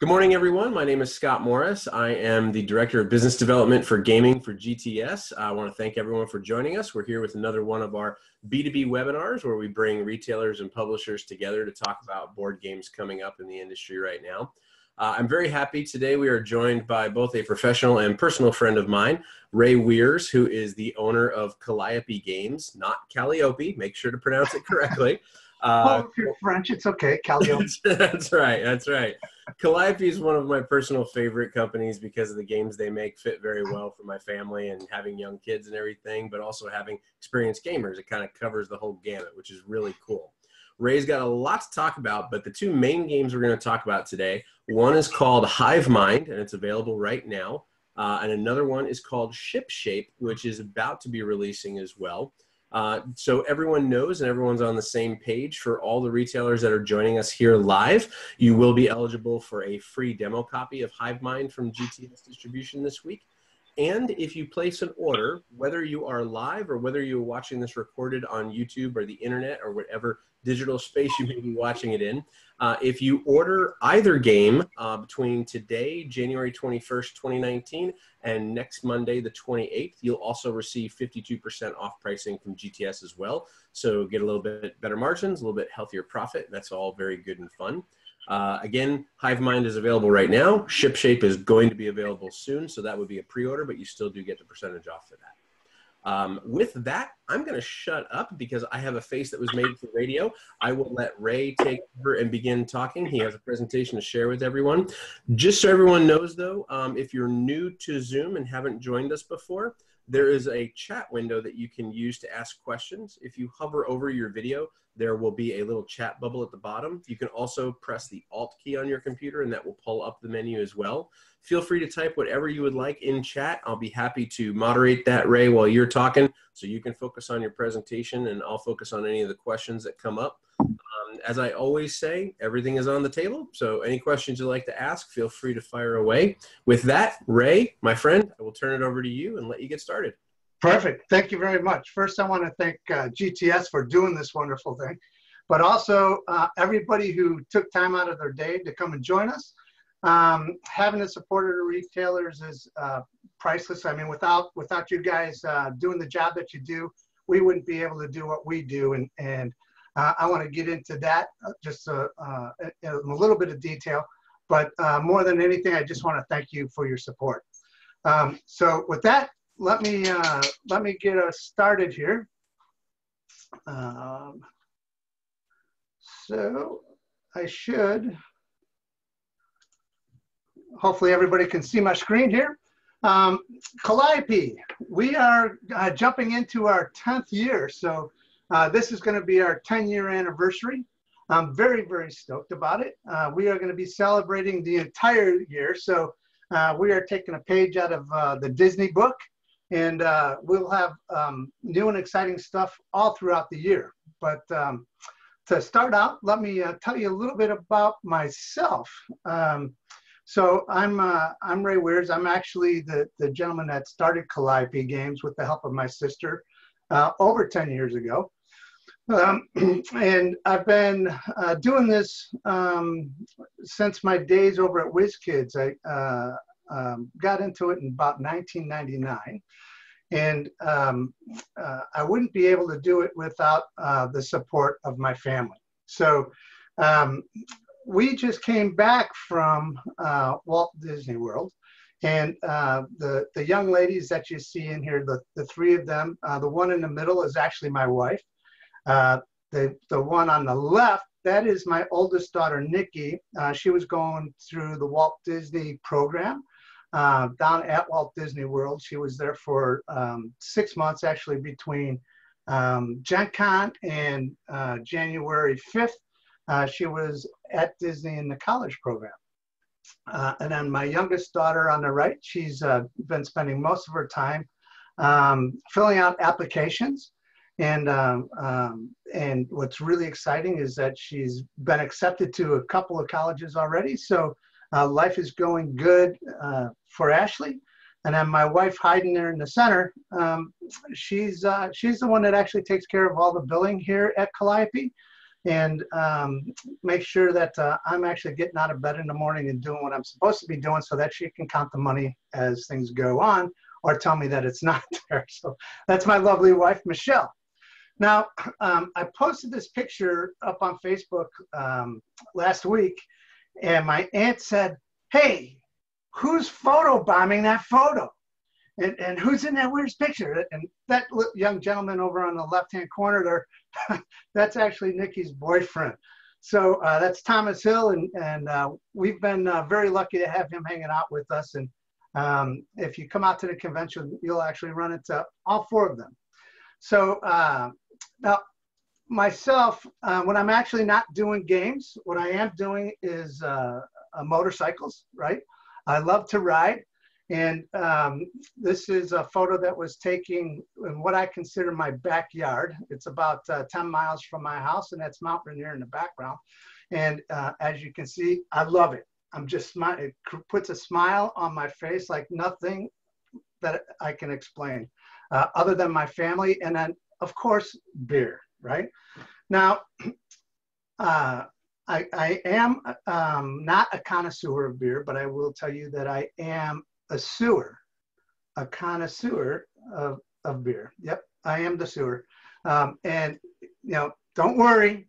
Good morning, everyone. My name is Scott Morris. I am the Director of Business Development for Gaming for GTS. I want to thank everyone for joining us. We're here with another one of our B2B webinars where we bring retailers and publishers together to talk about board games coming up in the industry right now. I'm very happy today. We are joined by both a professional and personal friend of mine, Ray Wehrs, who is the owner of Calliope Games, not Calliope. Make sure to pronounce it correctly. Well, if you're French, it's okay. Calliope. That's right. That's right. Calliope is one of my personal favorite companies because of the games they make fit very well for my family and having young kids and everything, but also having experienced gamers. It kind of covers the whole gamut, which is really cool. Ray's got a lot to talk about, but the two main games we're going to talk about today, one is called Hive Mind, and it's available right now. And another one is called ShipShape, which is about to be releasing as well. So everyone knows and everyone's on the same page. For all the retailers that are joining us here live, you will be eligible for a free demo copy of Hive Mind from GTS Distribution this week. And if you place an order, whether you are live or whether you're watching this recorded on YouTube or the internet or whatever digital space you may be watching it in, if you order either game between today, January 21st, 2019, and next Monday, the 28th, you'll also receive 52% off pricing from GTS as well. So get a little bit better margins, a little bit healthier profit. That's all very good and fun. Again, Hive Mind is available right now. ShipShape is going to be available soon, so that would be a pre-order, but you still do get the percentage off for that. With that, I'm going to shut up because I have a face that was made for radio. I will let Ray take over and begin talking. He has a presentation to share with everyone. Just so everyone knows, though, if you're new to Zoom and haven't joined us before, there is a chat window that you can use to ask questions. If you hover over your video, there will be a little chat bubble at the bottom. You can also press the Alt key on your computer and that will pull up the menu as well. Feel free to type whatever you would like in chat. I'll be happy to moderate that, Ray, while you're talking so you can focus on your presentation and I'll focus on any of the questions that come up. As I always say, everything is on the table. So any questions you'd like to ask, feel free to fire away. With that, Ray, my friend, I will turn it over to you and let you get started. Perfect. Thank you very much. First, I want to thank GTS for doing this wonderful thing, but also everybody who took time out of their day to come and join us. Having the support of the retailers is priceless. I mean, without you guys doing the job that you do, we wouldn't be able to do what we do. And I want to get into that just a little bit of detail, but more than anything, I just want to thank you for your support. So with that, let me get us started here. So I should, hopefully everybody can see my screen here. Calliope, we are jumping into our 10th year. So this is going to be our 10-year anniversary. I'm very, very stoked about it. We are going to be celebrating the entire year. So we are taking a page out of the Disney book. And we'll have new and exciting stuff all throughout the year. But to start out, let me tell you a little bit about myself. So I'm Ray Wehrs. I'm actually the gentleman that started Calliope Games with the help of my sister over 10 years ago. And I've been doing this since my days over at WizKids. I got into it in about 1999. And I wouldn't be able to do it without the support of my family. So we just came back from Walt Disney World. And the young ladies that you see in here, the three of them, the one in the middle is actually my wife. The one on the left, that is my oldest daughter, Nikki. She was going through the Walt Disney program down at Walt Disney World. She was there for 6 months, actually, between Gen Con and January 5th. She was at Disney in the college program. And then my youngest daughter on the right, she's been spending most of her time filling out applications. And what's really exciting is that she's been accepted to a couple of colleges already. So life is going good for Ashley. And then my wife hiding there in the center, she's the one that actually takes care of all the billing here at Calliope. and make sure that I'm actually getting out of bed in the morning and doing what I'm supposed to be doing, so that she can count the money as things go on, or tell me that it's not there. So that's my lovely wife, Michelle. Now, I posted this picture up on Facebook last week, and my aunt said, "Hey, who's photobombing that photo? And who's in that weirdest picture?" And that young gentleman over on the left-hand corner there, that's actually Nikki's boyfriend. So that's Thomas Hill, and we've been very lucky to have him hanging out with us. And if you come out to the convention, you'll actually run into all four of them. So now, myself, when I'm actually not doing games, what I am doing is motorcycles, right? I love to ride. And this is a photo that was taken in what I consider my backyard. It's about 10 miles from my house, and that's Mount Rainier in the background. And as you can see, I love it. I'm just smiling. It puts a smile on my face like nothing that I can explain, other than my family. And then, of course, beer, right? Now, I am not a connoisseur of beer, but I will tell you that I am a connoisseur of beer. Yep, I am the sewer. And, you know, don't worry,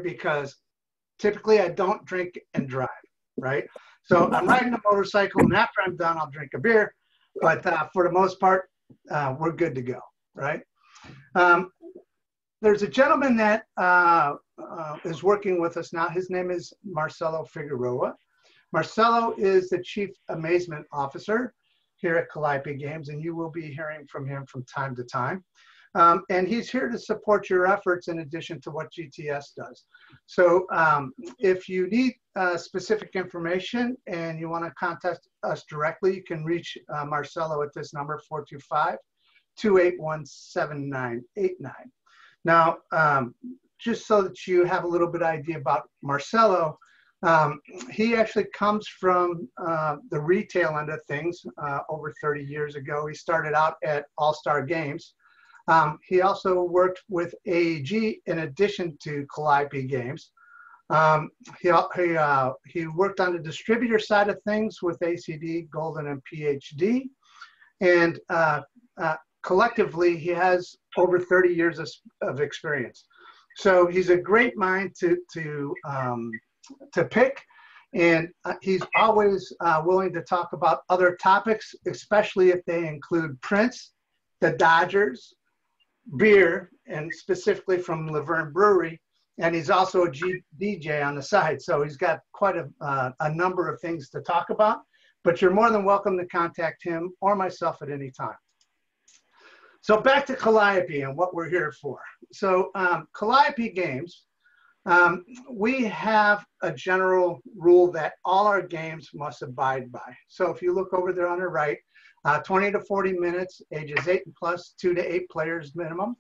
because typically I don't drink and drive, right? So I'm riding a motorcycle, and after I'm done, I'll drink a beer. But for the most part, we're good to go, right? There's a gentleman that is working with us now. His name is Marcelo Figueroa. Marcelo is the Chief Amazement Officer here at Calliope Games, and you will be hearing from him from time to time. And he's here to support your efforts in addition to what GTS does. So if you need specific information and you want to contact us directly, you can reach Marcelo at this number, 425-281-7989. Now, just so that you have a little bit of idea about Marcelo, he actually comes from the retail end of things. Over 30 years ago, he started out at All-Star Games. He also worked with AEG in addition to Calliope Games. He worked on the distributor side of things with ACD, Golden, and PhD. And collectively, he has over 30 years of experience. So he's a great mind to pick, and he's always willing to talk about other topics, especially if they include Prince, the Dodgers, beer, and specifically from Laverne Brewery. And he's also a DJ on the side, so he's got quite a number of things to talk about. But you're more than welcome to contact him or myself at any time. So back to Calliope and what we're here for. So Calliope Games, we have a general rule that all our games must abide by. So if you look over there on the right, 20 to 40 minutes, ages 8 and plus, 2 to 8 players minimum.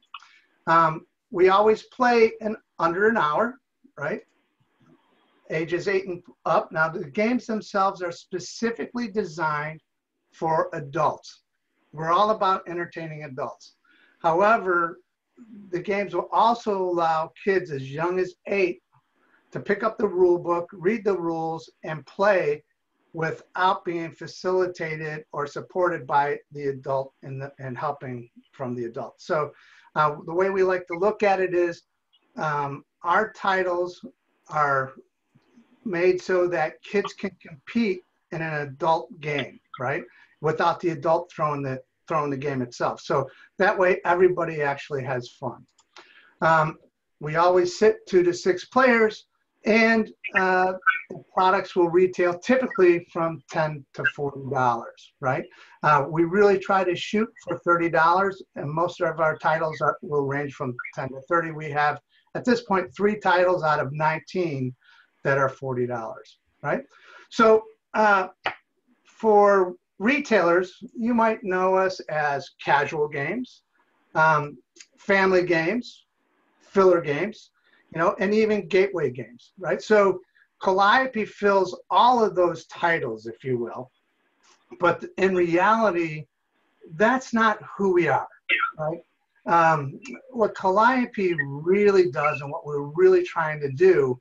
We always play in under an hour, right? Ages 8 and up. Now the games themselves are specifically designed for adults. We're all about entertaining adults. However, the games will also allow kids as young as 8 to pick up the rule book, read the rules, and play without being facilitated or supported by the adult and helping from the adult. So the way we like to look at it is our titles are made so that kids can compete in an adult game, right? Without the adult throwing the game itself. So that way everybody actually has fun. We always sit 2 to 6 players, and the products will retail typically from $10 to $40, right? We really try to shoot for $30, and most of our titles will range from 10 to 30. We have, at this point, 3 titles out of 19 that are $40, right? So for retailers, you might know us as casual games, family games, filler games, you know, and even gateway games, right? So Calliope fills all of those titles, if you will, but in reality, that's not who we are, right? what Calliope really does and what we're really trying to do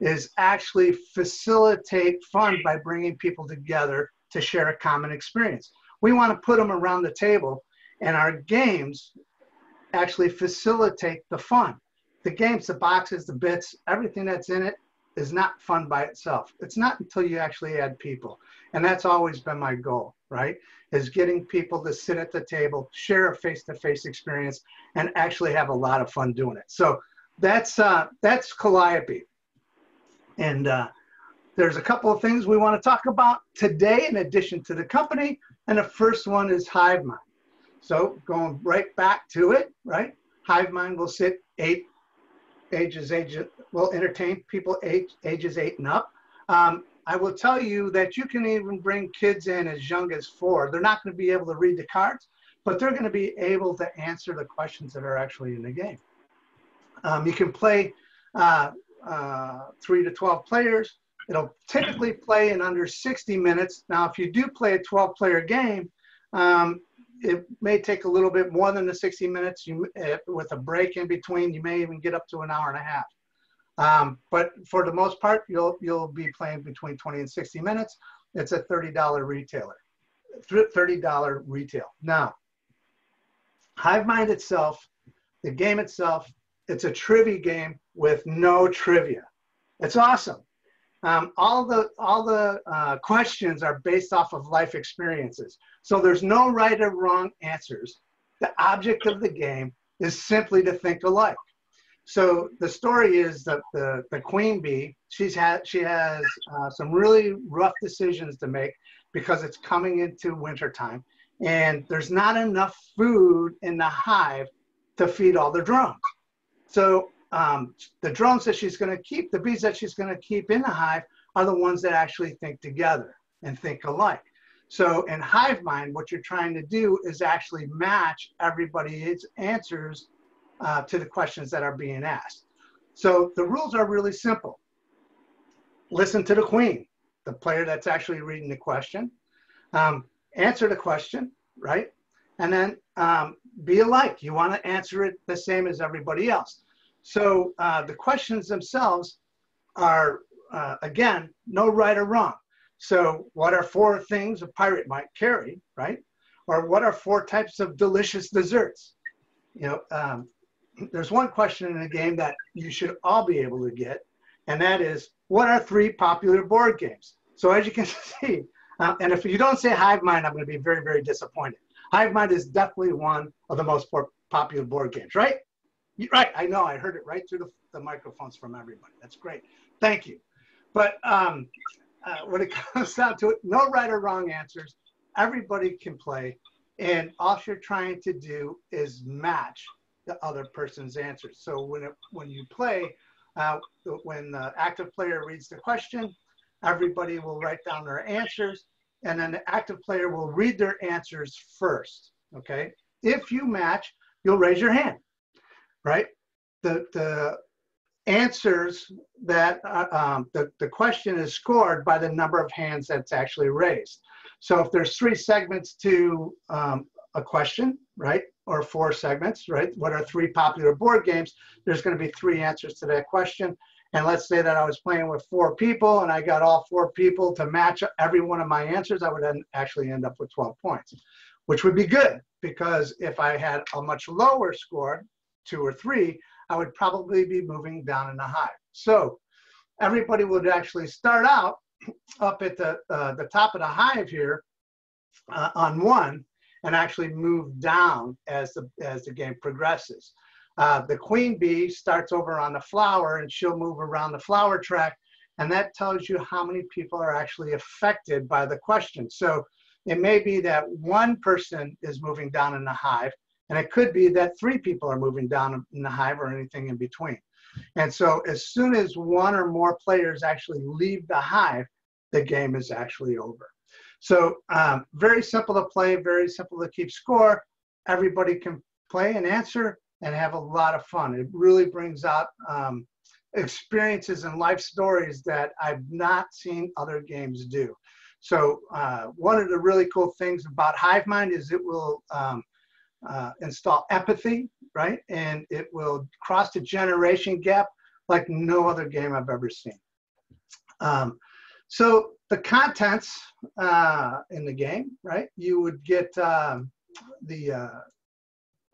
is actually facilitate fun by bringing people together to share a common experience. We want to put them around the table, and our games actually facilitate the fun. The games, the boxes, the bits, everything that's in it is not fun by itself. It's not until you actually add people. And that's always been my goal, right? Is getting people to sit at the table, share a face-to-face experience, and actually have a lot of fun doing it. So that's Calliope. And there's a couple of things we want to talk about today in addition to the company. And the first one is Hive Mind. So going right back to it, right? Hive Mind will will entertain people ages 8 and up. I will tell you that you can even bring kids in as young as 4. They're not going to be able to read the cards, but they're going to be able to answer the questions that are actually in the game. You can play 3 to 12 players. It'll typically play in under 60 minutes. Now, if you do play a 12-player game, it may take a little bit more than the 60 minutes. With a break in between, you may even get up to an hour and a half. But for the most part, you'll be playing between 20 and 60 minutes. It's a $30 retailer, $30 retail. Now, Hive Mind itself, the game itself, it's a trivia game with no trivia. It's awesome. All the questions are based off of life experiences. So there's no right or wrong answers. The object of the game is simply to think alike. So the story is that the queen bee, she has some really rough decisions to make because it's coming into wintertime, and there's not enough food in the hive to feed all the drones. So the drones that she's going to keep, the bees that she's going to keep in the hive, are the ones that actually think together and think alike. So in Hive Mind, what you're trying to do is actually match everybody's answers to the questions that are being asked. So the rules are really simple. Listen to the queen, the player that's actually reading the question. Answer the question, right? And then be alike. You want to answer it the same as everybody else. So the questions themselves are, again, no right or wrong. So what are 4 things a pirate might carry, right? Or what are 4 types of delicious desserts? You know, there's one question in the game that you should all be able to get, and that is, what are 3 popular board games? So as you can see, and if you don't say Hive Mind, I'm going to be very, very disappointed. Hive Mind is definitely one of the most popular board games, right? Right, I know, I heard it right through the microphones from everybody. That's great, thank you. But when it comes down to it, no right or wrong answers. Everybody can play, and all you're trying to do is match the other person's answers. So when you play, when the active player reads the question, everybody will write down their answers, and then the active player will read their answers first, okay? If you match, you'll raise your hand, right? The answers that, the question is scored by the number of hands that's actually raised. So if there's 3 segments to a question, right? Or 4 segments, right? What are 3 popular board games? There's going to be 3 answers to that question. And let's say that I was playing with 4 people and I got all 4 people to match every one of my answers, I would then actually end up with 12 points, which would be good, because if I had a much lower score, 2 or 3, I would probably be moving down in the hive. So everybody would actually start out up at the top of the hive here on 1, and actually move down as the game progresses. The queen bee starts over on the flower, and she'll move around the flower track, and that tells you how many people are actually affected by the question. So it may be that 1 person is moving down in the hive, and it could be that 3 people are moving down in the hive, or anything in between. And so as soon as 1 or more players actually leave the hive, the game is actually over. So very simple to play, very simple to keep score. Everybody can play and answer and have a lot of fun. It really brings out experiences and life stories that I've not seen other games do. So one of the really cool things about Hive Mind is it will install empathy right? And it will cross the generation gap like no other game I've ever seen. So the contents in the game, right? You would get the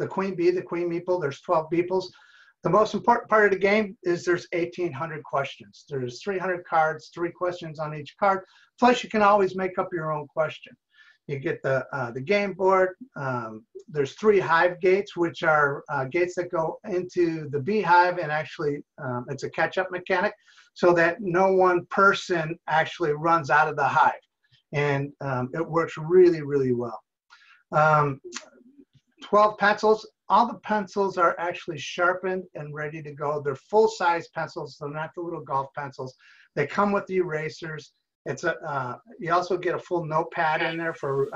queen bee, the queen meeple. There's 12 beeples. The most important part of the game is there's 1,800 questions. There's 300 cards, 3 questions on each card. Plus, you can always make up your own question. You get the game board. There's 3 hive gates, which are gates that go into the beehive, and actually it's a catch-up mechanic so that no one person actually runs out of the hive. And it works really, really well. 12 pencils. All the pencils are actually sharpened and ready to go. They're full-size pencils. They're not the little golf pencils. They come with the erasers. It's you also get a full notepad in there for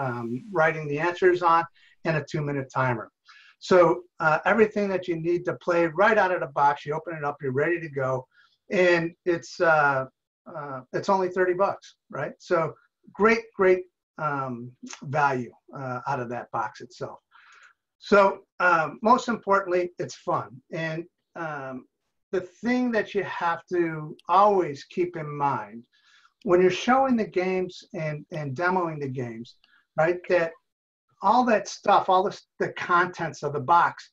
writing the answers on, and a 2-minute timer. So everything that you need to play right out of the box, you open it up, you're ready to go, and it's only 30 bucks, right? So great value out of that box itself. So most importantly, it's fun. And the thing that you have to always keep in mind when you're showing the games and demoing the games, right, that all that stuff, all the contents of the box,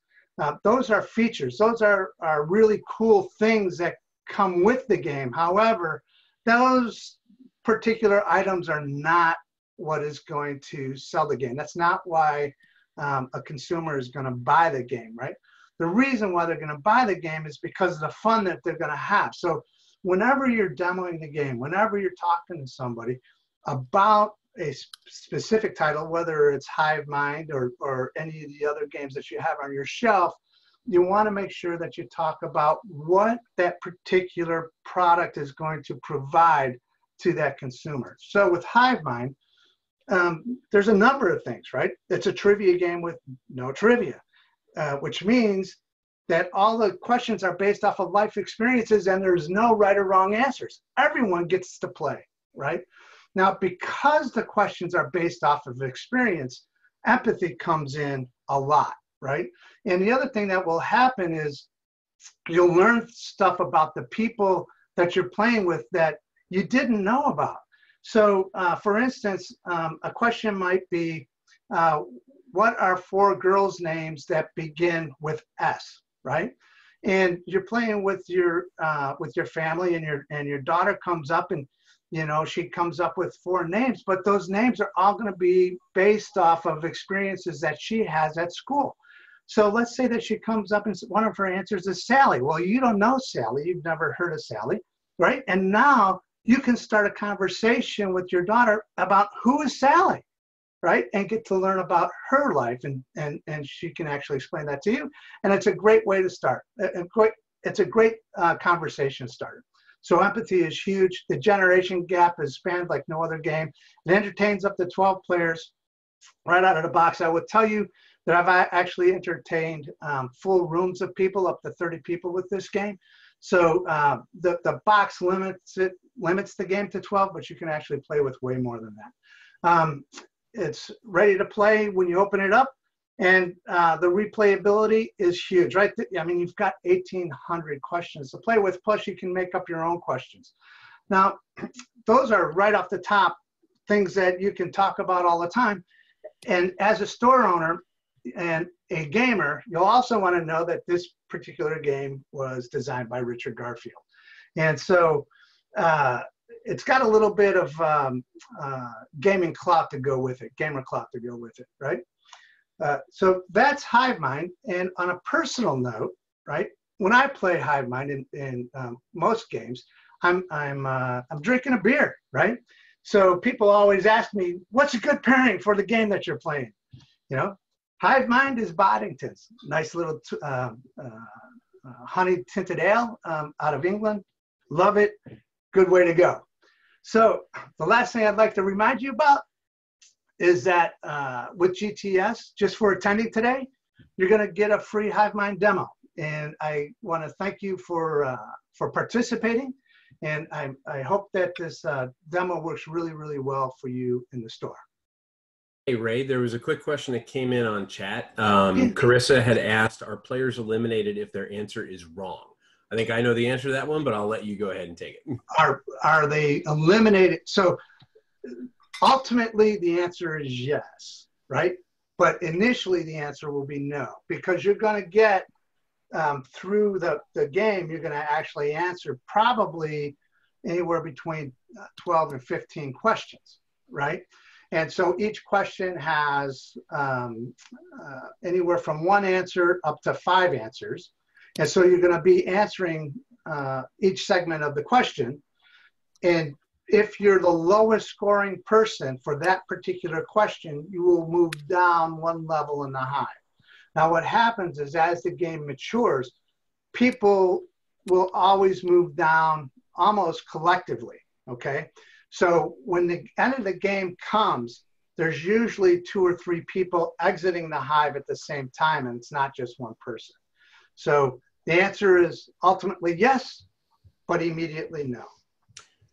those are features. Those are really cool things that come with the game. However, those particular items are not what is going to sell the game. That's not why a consumer is going to buy the game, right? The reason why they're going to buy the game is because of the fun that they're going to have. So whenever you're demoing the game, whenever you're talking to somebody about a specific title, whether it's Hive Mind or any of the other games that you have on your shelf, you want to make sure that you talk about what that particular product is going to provide to that consumer. So with Hive Mind, there's a number of things, right? It's a trivia game with no trivia, which means that all the questions are based off of life experiences and there's no right or wrong answers. Everyone gets to play, right? Now, because the questions are based off of experience, empathy comes in a lot, right? And the other thing that will happen is you'll learn stuff about the people that you're playing with that you didn't know about. So for instance, a question might be, what are 4 girls' names that begin with S, right? And you're playing with your family, and your daughter comes up, and she comes up with 4 names, but those names are all going to be based off of experiences that she has at school. So let's say that she comes up and one of her answers is Sally. Well, you don't know Sally. You've never heard of Sally, right? And now you can start a conversation with your daughter about who is Sally, right? And get to learn about her life, and she can actually explain that to you. And it's a great way to start. It's a great conversation starter. So empathy is huge. The generation gap is spanned like no other game. It entertains up to 12 players right out of the box. I would tell you that I've actually entertained full rooms of people, up to 30 people with this game. So the box limits the game to 12, but you can actually play with way more than that. It's ready to play when you open it up, and the replayability is huge, right? I mean, you've got 1,800 questions to play with, plus you can make up your own questions. Now, those are right off the top things that you can talk about all the time. And as a store owner and a gamer, you'll also want to know that this particular game was designed by Richard Garfield. And so it's got a little bit of gaming clout to go with it, gamer clout to go with it, right? So that's Hive Mind. And on a personal note, right, when I play Hive Mind in most games, I'm drinking a beer, right? So people always ask me, what's a good pairing for the game that you're playing? Hive Mind is Boddington's, nice little honey tinted ale out of England. Love it. Good way to go. So the last thing I'd like to remind you about is that with GTS, just for attending today, you're going to get a free Hive Mind demo. And I want to thank you for participating. And I hope that this demo works really, really well for you in the store. Hey, Ray, there was a quick question that came in on chat. Carissa had asked, are players eliminated if their answer is wrong? I think I know the answer to that one, but I'll let you go ahead and take it. Are they eliminated? So ultimately, the answer is yes, right? But initially, the answer will be no, because you're going to get through the game, you're going to actually answer probably anywhere between 12 and 15 questions, right? And so each question has anywhere from 1 answer up to 5 answers. And so you're going to be answering each segment of the question. And if you're the lowest scoring person for that particular question, you will move down 1 level in the Hive. Now, what happens is as the game matures, people will always move down almost collectively, okay? So when the end of the game comes, there's usually 2 or 3 people exiting the Hive at the same time, and it's not just one person. So the answer is ultimately yes, but immediately no.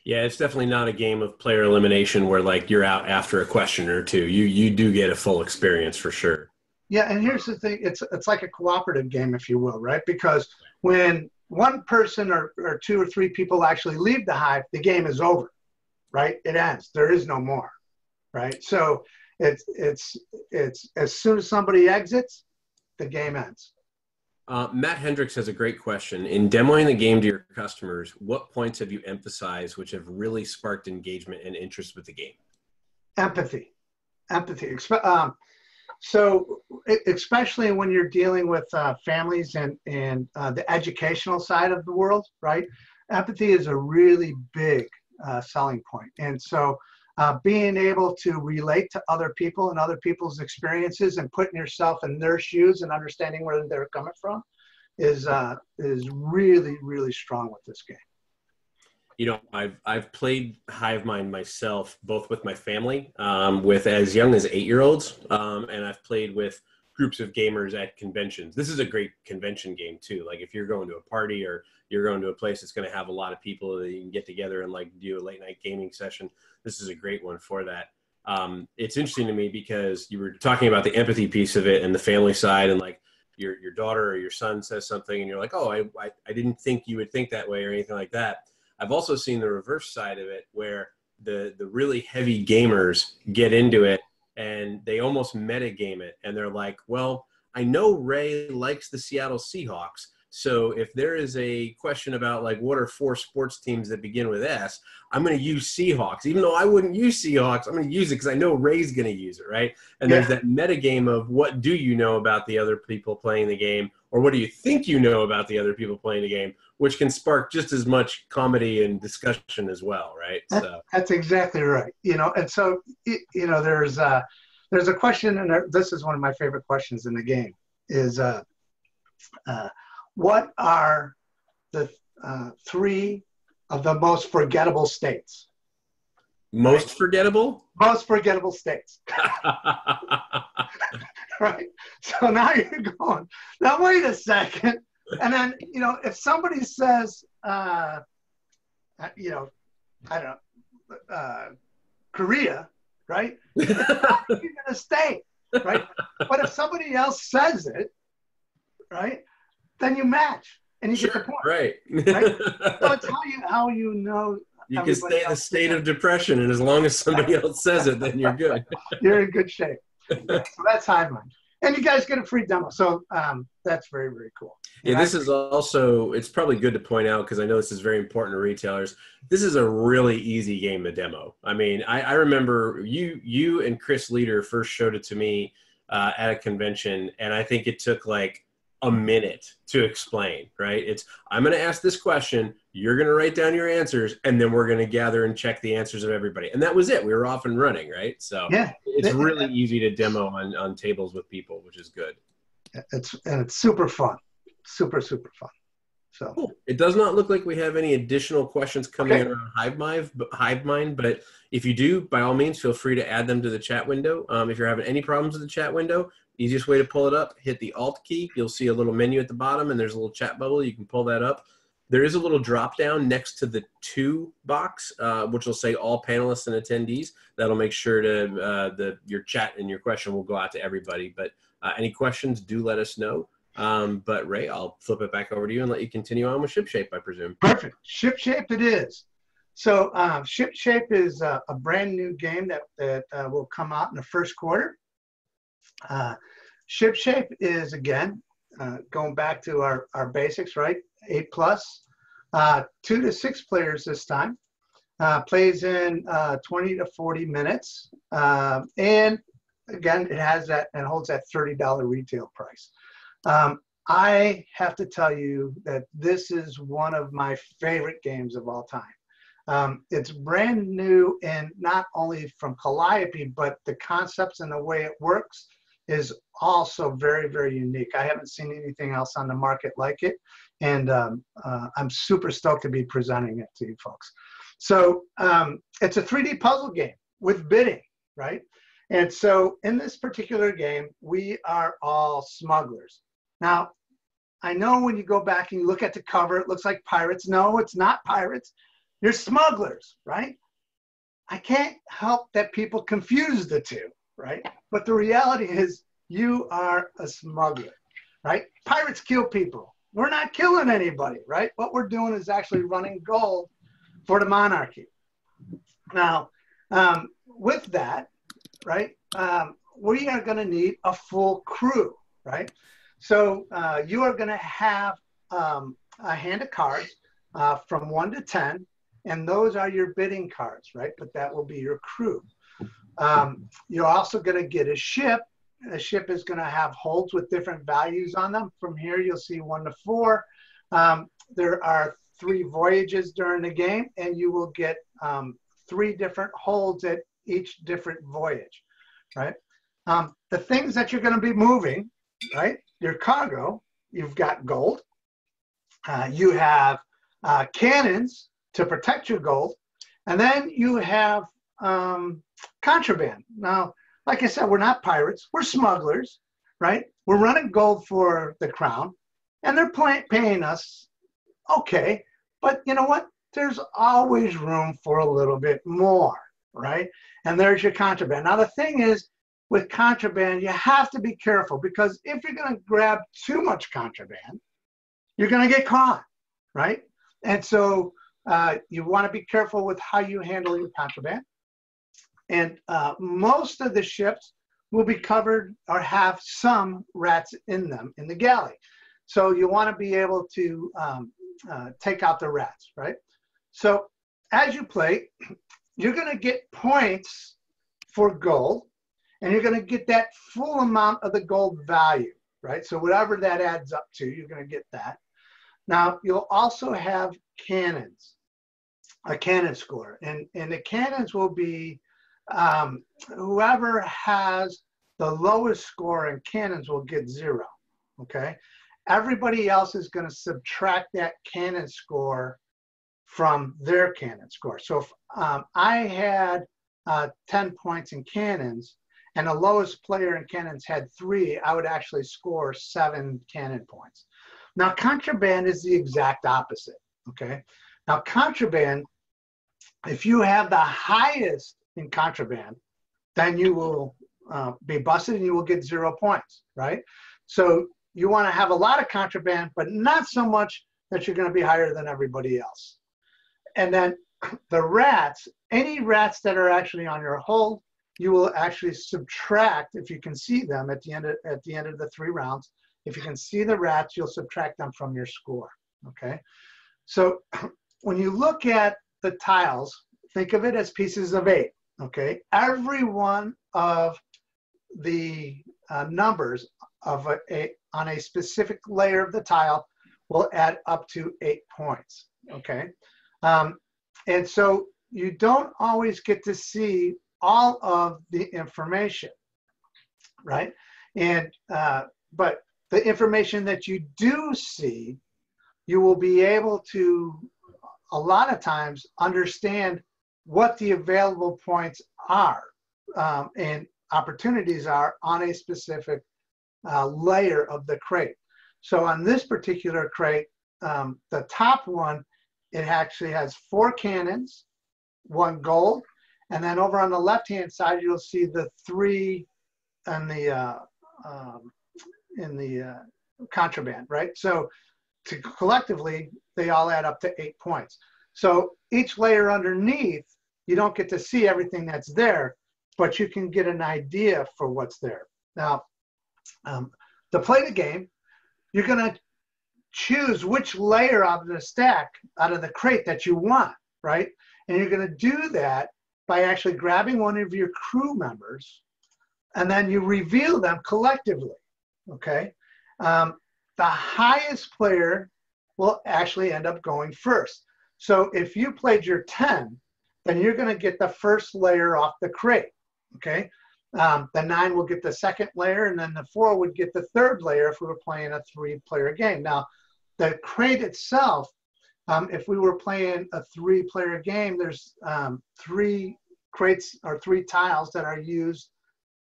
Yeah, it's definitely not a game of player elimination where like you're out after a question or two. You do get a full experience for sure. Yeah, and here's the thing, it's like a cooperative game, if you will, right? Because when one person or 2 or 3 people actually leave the Hive, the game is over, right? It ends. There is no more, right? So it's as soon as somebody exits, the game ends. Matt Hendricks has a great question. In demoing the game to your customers, what points have you emphasized which have really sparked engagement and interest with the game? Empathy. So especially when you're dealing with families and the educational side of the world, right? Empathy is a really big selling point. And so being able to relate to other people and other people's experiences and putting yourself in their shoes and understanding where they're coming from is really, really strong with this game. You know, I've played Hive Mind myself, both with my family, with as young as 8-year-olds, and I've played with groups of gamers at conventions. This is a great convention game too. Like if you're going to a party or you're going to a place that's going to have a lot of people that you can get together and like do a late night gaming session, this is a great one for that. It's interesting to me because you were talking about the empathy piece of it and the family side, and like your daughter or your son says something and you're like, oh, I didn't think you would think that way or anything like that. I've also seen the reverse side of it where the really heavy gamers get into it and they almost metagame it. And they're like, well, I know Ray likes the Seattle Seahawks. So if there is a question about like what are 4 sports teams that begin with S, I'm going to use Seahawks. Even though I wouldn't use Seahawks, I'm going to use it because I know Ray's going to use it, right? And there's that metagame of what do you know about the other people playing the game, or what do you think you know about the other people playing the game, which can spark just as much comedy and discussion as well, right? That's exactly right. You know, and so, you know, there's a question, and this is one of my favorite questions in the game, is what are the 3 of the most forgettable states? Most forgettable? Most forgettable states. Right. So now you're going, now wait a second. And then, you know, if somebody says, you know, I don't know, Korea, right? It's not even a state, right? But if somebody else says it, right, then you match and you get the point. Right. So it's how you know. You can stay in a state of depression, and as long as somebody else says it, then you're good. You're in good shape. So that's Hive Mind. And you guys get a free demo. So that's very, very cool. Yeah, this is also, it's probably good to point out, because I know this is very important to retailers. This is a really easy game to demo. I mean, I remember you and Chris Leader first showed it to me at a convention, and I think it took like a minute to explain, right? It's, I'm going to ask this question, you're going to write down your answers, and then we're going to gather and check the answers of everybody. And that was it. We were off and running, right? So yeah, it's really easy to demo on tables with people, which is good. It's super fun. Super, super fun. So cool. It does not look like we have any additional questions coming in on Hive Mind, but if you do, by all means, feel free to add them to the chat window. If you're having any problems with the chat window, easiest way to pull it up, hit the Alt key. You'll see a little menu at the bottom, and there's a little chat bubble. You can pull that up, There is a little drop down next to the to box, which will say all panelists and attendees. That'll make sure to your chat and your question will go out to everybody. But any questions, do let us know. But Ray, I'll flip it back over to you and let you continue on with ShipShape, I presume. Perfect. ShipShape it is. So ShipShape is a brand new game that will come out in the first quarter. ShipShape is, again, going back to our basics, right? 8+, 2 to 6 players this time. Plays in 20 to 40 minutes. And again, it has that and holds that $30 retail price. I have to tell you that this is one of my favorite games of all time. It's brand new, and not only from Calliope, but the concepts and the way it works is also very, very unique. I haven't seen anything else on the market like it, and I'm super stoked to be presenting it to you folks. So it's a 3D puzzle game with bidding, right? And so in this particular game, we are all smugglers. Now, I know when you go back and you look at the cover, it looks like pirates. No, it's not pirates. You're smugglers, right? I can't help that people confuse the two, right? But the reality is you are a smuggler, right? Pirates kill people. We're not killing anybody, right? What we're doing is actually running gold for the monarchy. Now, with that, right, we are going to need a full crew, right? So you are going to have a hand of cards from 1 to 10, and those are your bidding cards, right? But that will be your crew. You're also going to get a ship. A ship is going to have holds with different values on them. From here, you'll see 1 to 4. There are 3 voyages during the game, and you will get 3 different holds at each different voyage, right? The things that you're going to be moving, right? Your cargo, you've got gold. You have cannons to protect your gold. And then you have contraband. Now, like I said, we're not pirates. We're smugglers, right? We're running gold for the crown, and they're paying us okay. But you know what? There's always room for a little bit more, right? And there's your contraband. Now, the thing is, with contraband, you have to be careful, because if you're going to grab too much contraband, you're going to get caught, right? And so you want to be careful with how you handle your contraband. And most of the ships will be covered or have some rats in them in the galley. So you want to be able to take out the rats, right? So as you play, you're going to get points for gold, and you're going to get that full amount of the gold value, right? So whatever that adds up to, you're going to get that. Now, you'll also have cannons, a cannon score. And the cannons will be whoever has the lowest score in cannons will get 0, okay? Everybody else is going to subtract that cannon score from their cannon score. So if I had 10 points in cannons, and the lowest player in cannons had 3, I would actually score 7 cannon points. Now, contraband is the exact opposite, okay? Now, contraband, if you have the highest in contraband, then you will be busted and you will get 0 points, right? So you want to have a lot of contraband, but not so much that you're going to be higher than everybody else. And then the rats, any rats that are actually on your hold, you will actually subtract, if you can see them at the end of the 3 rounds. If you can see the rats, you'll subtract them from your score, okay? So when you look at the tiles, think of it as pieces of 8, okay? Every one of the numbers of on a specific layer of the tile will add up to 8 points, okay? And so you don't always get to see all of the information, right? And but the information that you do see, you will be able to, a lot of times, understand what the available points are and opportunities are on a specific layer of the crate. So on this particular crate, the top one, it actually has 4 cannons, 1 gold, and then over on the left-hand side, you'll see the 3 in the contraband, right? So collectively, they all add up to 8 points. So each layer underneath, you don't get to see everything that's there, but you can get an idea for what's there. Now, to play the game, you're going to choose which layer out of the stack, out of the crate that you want, right? And you're going to do that by actually grabbing one of your crew members, and then you reveal them collectively, okay? The highest player will actually end up going first. So if you played your 10, then you're going to get the first layer off the crate, okay? The 9 will get the second layer, and then the 4 would get the third layer if we were playing a 3-player game. Now, the crate itself, if we were playing a 3-player game, there's 3 crates or 3 tiles that are used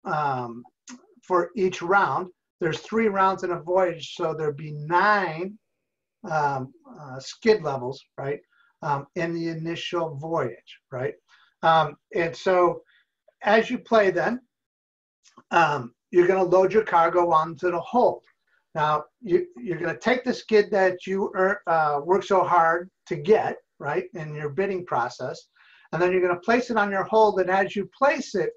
for each round. There's 3 rounds in a voyage, so there'd be 9 skid levels, right, in the initial voyage, right? And so as you play then, you're going to load your cargo onto the hold. Now, you're going to take the skid that you work so hard to get, right, in your bidding process, and then you're going to place it on your hold, and as you place it,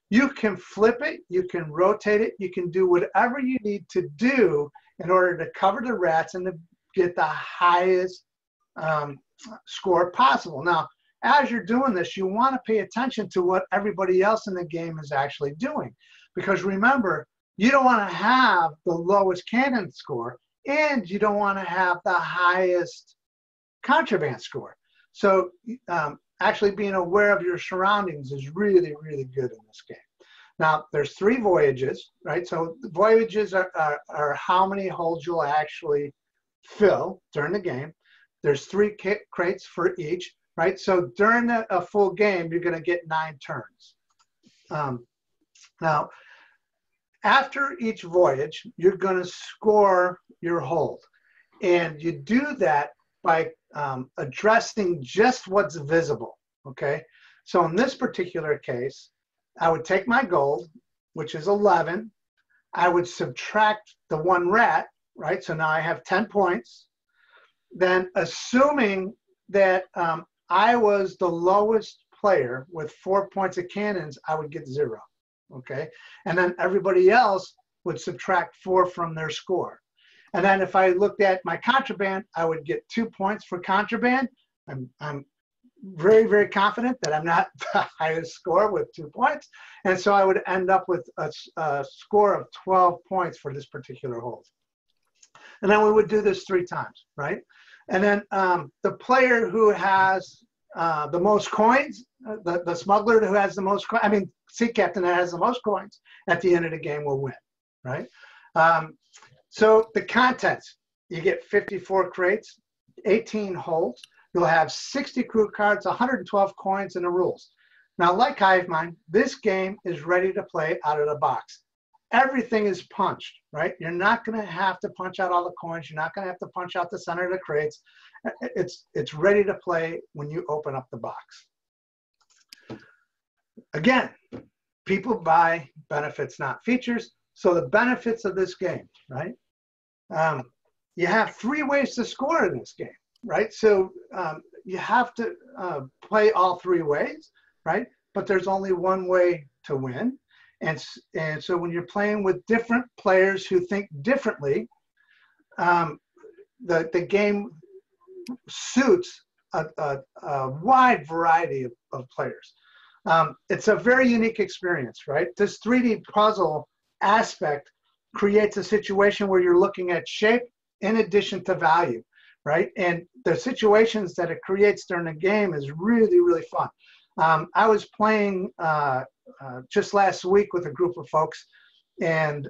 you can flip it, you can rotate it, you can do whatever you need to do in order to cover the rats and to get the highest score possible. Now, as you're doing this, you want to pay attention to what everybody else in the game is actually doing. Because remember, you don't want to have the lowest cannon score, and you don't want to have the highest contraband score. So actually being aware of your surroundings is really, really good in this game. Now, there's 3 voyages, right? So the voyages are how many holds you'll actually fill during the game. There's 3 crates for each, right? So during a full game, you're going to get 9 turns. Now, after each voyage, you're going to score your hold. And you do that by addressing just what's visible, okay? So in this particular case, I would take my gold, which is 11. I would subtract the 1 rat, right? So now I have 10 points. Then assuming that I was the lowest player with 4 points of cannons, I would get 0. Okay, and then everybody else would subtract 4 from their score. And then if I looked at my contraband, I would get 2 points for contraband. I'm very, very confident that I'm not the highest score with 2 points. And so I would end up with a score of 12 points for this particular hold. And then we would do this 3 times, right? And then the player who has the most coins, the smuggler who has the most coins, I mean, sea captain that has the most coins at the end of the game will win, right? So the contents, you get 54 crates, 18 holds. You'll have 60 crew cards, 112 coins, and the rules. Now, like Hive Mind, this game is ready to play out of the box. Everything is punched, right? You're not going to have to punch out all the coins. You're not going to have to punch out the center of the crates. It's ready to play when you open up the box. Again, people buy benefits, not features. So the benefits of this game, right? You have 3 ways to score in this game, right? So you have to play all 3 ways, right? But there's only 1 way to win. And so when you're playing with different players who think differently, the game suits a wide variety of players. It's a very unique experience, right? This 3D puzzle aspect creates a situation where you're looking at shape in addition to value, right? And the situations that it creates during the game is really, really fun. I was playing just last week with a group of folks, and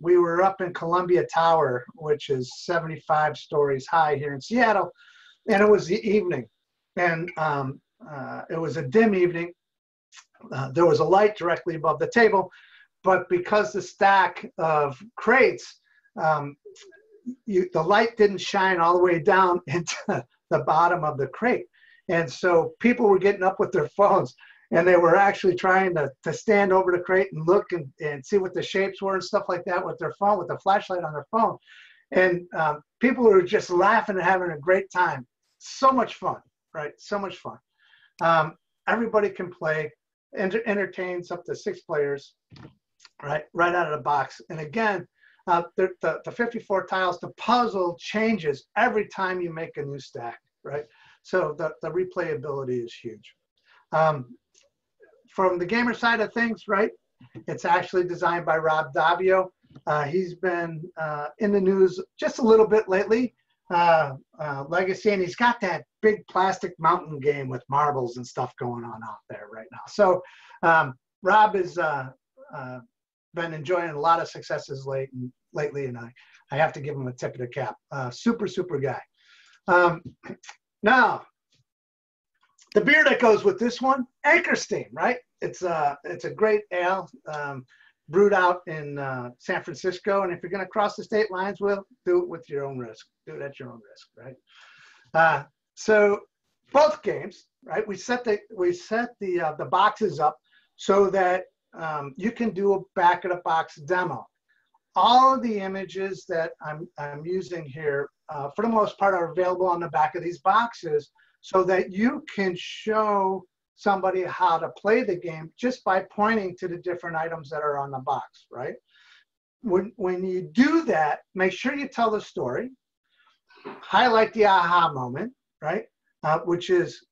we were up in Columbia Tower, which is 75 stories high here in Seattle, and it was the evening, and it was a dim evening. There was a light directly above the table, but because the stack of crates, the light didn't shine all the way down into the bottom of the crate. And so people were getting up with their phones, and they were actually trying to stand over the crate and look and see what the shapes were and stuff like that with their phone, with the flashlight on their phone. And people were just laughing and having a great time. So much fun, right? So much fun. Everybody can play, entertains up to 6 players, right out of the box. And again, the 54 tiles, the puzzle changes every time you make a new stack, right? So the replayability is huge. From the gamer side of things, right, it's actually designed by Rob Davio. He's been in the news just a little bit lately, Legacy, and he's got that big plastic mountain game with marbles and stuff going on out there right now. So Rob has been enjoying a lot of successes lately, and I have to give him a tip of the cap. Super guy. Now, the beer that goes with this one, Anchorstein, right? It's a great ale brewed out in San Francisco. And if you're going to cross the state lines, well, do it with your own risk. Do it at your own risk, right? So both games, right? We set the boxes up so that you can do a back of the box demo. All of the images that I'm using here, for the most part, are available on the back of these boxes, so that you can show somebody how to play the game just by pointing to the different items that are on the box, right? When you do that, make sure you tell the story, highlight the aha moment, right? Which is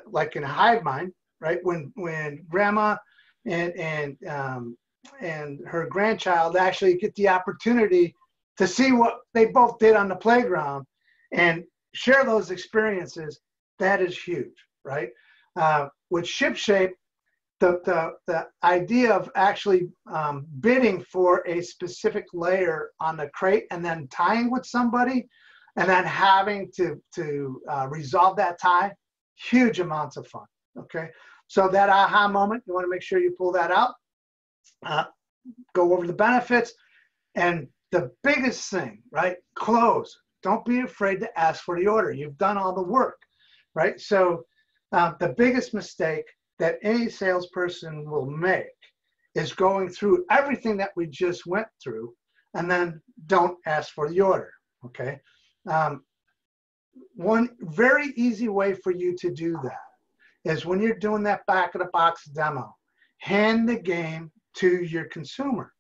like in Hive Mind, right? When grandma and her grandchild actually get the opportunity to see what they both did on the playground and share those experiences, that is huge, right? With ShipShape, the idea of actually bidding for a specific layer on the crate and then tying with somebody and then having to resolve that tie, huge amounts of fun, okay? So that aha moment, you wanna make sure you pull that out, go over the benefits, and the biggest thing, right, close. Don't be afraid to ask for the order. You've done all the work, right? So the biggest mistake that any salesperson will make is going through everything that we just went through and then don't ask for the order, okay? One very easy way for you to do that is when you're doing that back of the box demo, hand the game to your consumer.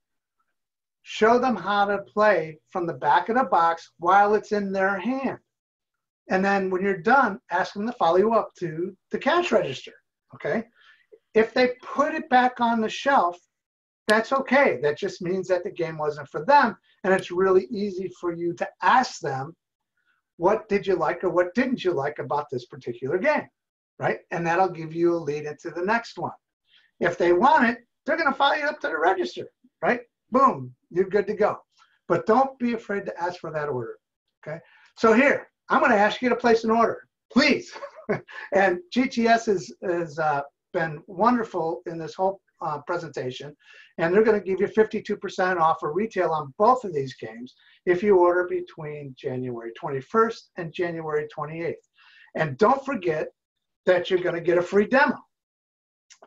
Show them how to play from the back of the box while it's in their hand. And then when you're done, ask them to follow you up to the cash register, okay? If they put it back on the shelf, that's okay. That just means that the game wasn't for them, and it's really easy for you to ask them, what did you like or what didn't you like about this particular game, right? And that'll give you a lead into the next one. If they want it, they're gonna follow you up to the register, right? Boom, you're good to go. But don't be afraid to ask for that order, okay? So here, I'm gonna ask you to place an order, please. And GTS has been wonderful in this whole presentation, and they're gonna give you 52% off of retail on both of these games if you order between January 21st and January 28th. And don't forget that you're gonna get a free demo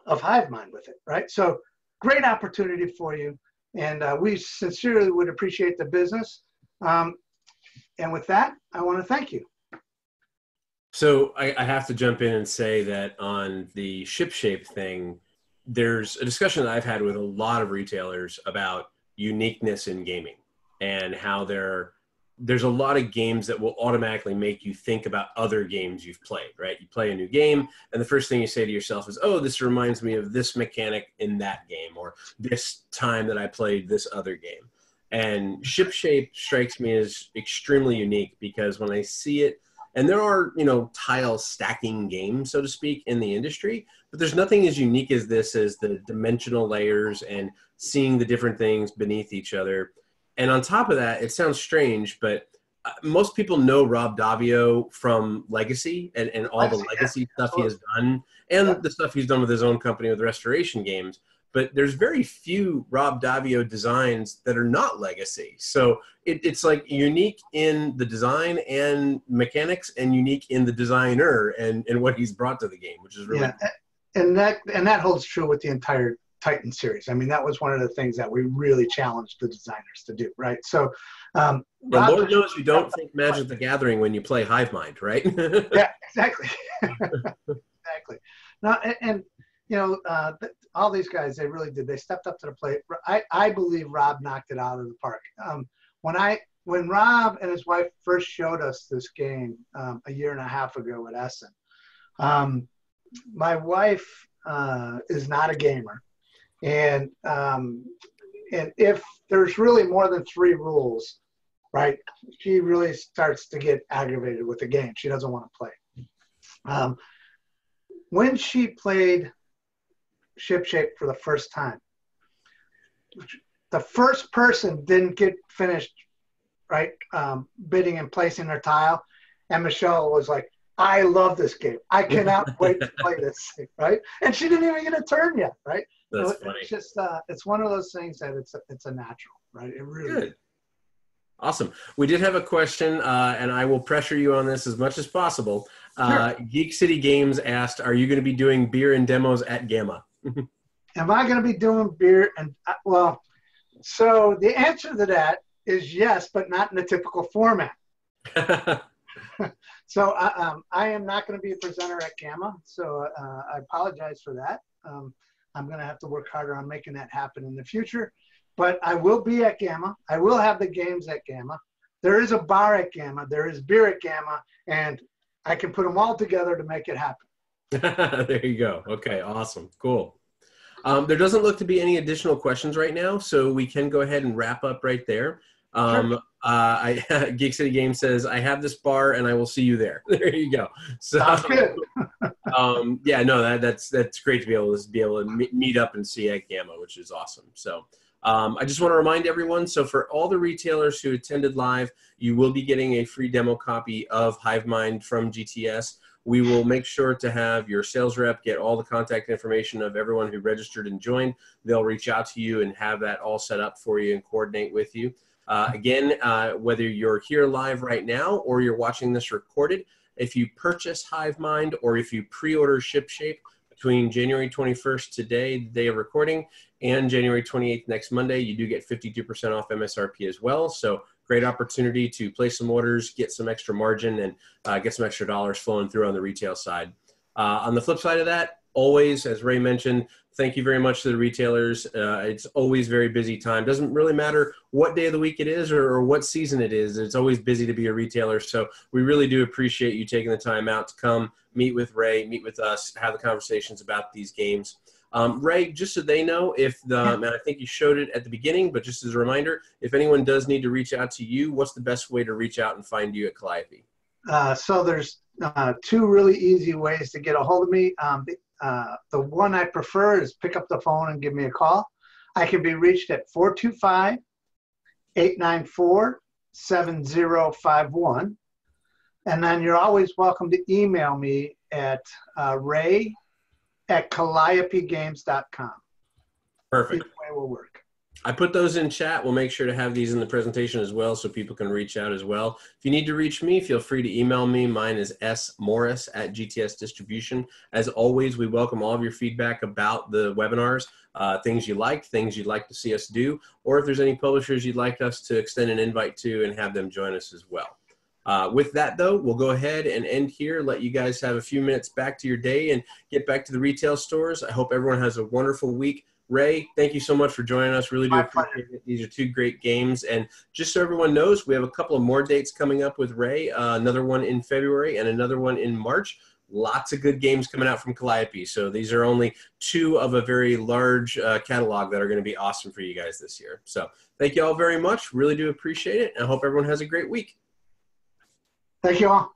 of Hive Mind with it, right? So great opportunity for you. And we sincerely would appreciate the business. And with that, I want to thank you. So I have to jump in and say that on the ShipShape thing, there's a discussion that I've had with a lot of retailers about uniqueness in gaming and how there's a lot of games that will automatically make you think about other games you've played, right? You play a new game, and the first thing you say to yourself is, oh, this reminds me of this mechanic in that game, or this time that I played this other game. And ShipShape strikes me as extremely unique because when I see it, and there are, tile stacking games, so to speak, in the industry, but there's nothing as unique as this, as the dimensional layers and seeing the different things beneath each other. And on top of that, it sounds strange, but most people know Rob Davio from Legacy and all the Legacy stuff he has done, and the stuff he's done with his own company with Restoration Games. but there's very few Rob Daviau designs that are not legacy. So it's like unique in the design and mechanics, and unique in the designer and what he's brought to the game, which is really cool. And that holds true with the entire Titan series. I mean, that was one of the things that we really challenged the designers to do, right? So, Lord knows you don't think Magic the Gathering when you play Hive Mind, right? Yeah, exactly. Exactly. Now, and you know, all these guys, they really did. They stepped up to the plate. I believe Rob knocked it out of the park. When Rob and his wife first showed us this game a year and a half ago at Essen, my wife is not a gamer, and if there's really more than 3 rules, right, she really starts to get aggravated with the game. She doesn't want to play. When she played ShipShape for the first time, the first person didn't get finished, right, bidding and placing their tile, and Michelle was like, I love this game. I cannot wait to play this thing, right? And she didn't even get a turn yet, right? That's so funny. It's just, it's one of those things that it's a natural, right? It really Good. Awesome. We did have a question, and I will pressure you on this as much as possible. Sure. Geek City Games asked, are you going to be doing beer and demos at Gamma? Am I going to be doing beer? And well, so the answer to that is yes, but not in the typical format. So I am not going to be a presenter at Gamma, so I apologize for that. I'm going to have to work harder on making that happen in the future. But I will be at Gamma. I will have the games at Gamma. There is a bar at Gamma. There is beer at Gamma. And I can put them all together to make it happen. There you go. Okay, awesome. Cool. There doesn't look to be any additional questions right now, so we can go ahead and wrap up right there. Sure. Geek City Games says, I have this bar and I will see you there. There you go. So, sounds good. Yeah, no, that's great to be able to meet up and see at Gamma, which is awesome. So I just want to remind everyone, so for all the retailers who attended live, you will be getting a free demo copy of Hive Mind from GTS. We will make sure to have your sales rep get all the contact information of everyone who registered and joined. They'll reach out to you and have that all set up for you and coordinate with you. Again, whether you're here live right now or you're watching this recorded, if you purchase Hive Mind or if you pre-order ShipShape between January 21st today, the day of recording, and January 28th next Monday, you do get 52% off MSRP as well. So great opportunity to place some orders, get some extra margin, and get some extra dollars flowing through on the retail side. On the flip side of that, always, as Ray mentioned, thank you very much to the retailers. It's always very busy time. Doesn't really matter what day of the week it is or what season it is. It's always busy to be a retailer. So we really do appreciate you taking the time out to come meet with Ray, meet with us, have the conversations about these games. Ray, just so they know, and I think you showed it at the beginning, but just as a reminder, if anyone does need to reach out to you, what's the best way to reach out and find you at Calliope? So there's 2 really easy ways to get a hold of me. The one I prefer is pick up the phone and give me a call. I can be reached at 425-894-7051. And then you're always welcome to email me at ray@calliopegames.com. Perfect. Either way will work. I put those in chat. We'll make sure to have these in the presentation as well so people can reach out as well. If you need to reach me, feel free to email me. Mine is smorris@GTS Distribution. As always, we welcome all of your feedback about the webinars, things you like, things you'd like to see us do, or if there's any publishers you'd like us to extend an invite to and have them join us as well. With that, though, we'll go ahead and end here, let you guys have a few minutes back to your day and get back to the retail stores. I hope everyone has a wonderful week. Ray, thank you so much for joining us. Really do appreciate it. These are 2 great games. And just so everyone knows, we have a couple of more dates coming up with Ray, another one in February and another one in March. Lots of good games coming out from Calliope. So these are only 2 of a very large catalog that are going to be awesome for you guys this year. So thank you all very much. Really do appreciate it. And I hope everyone has a great week. Thank you all.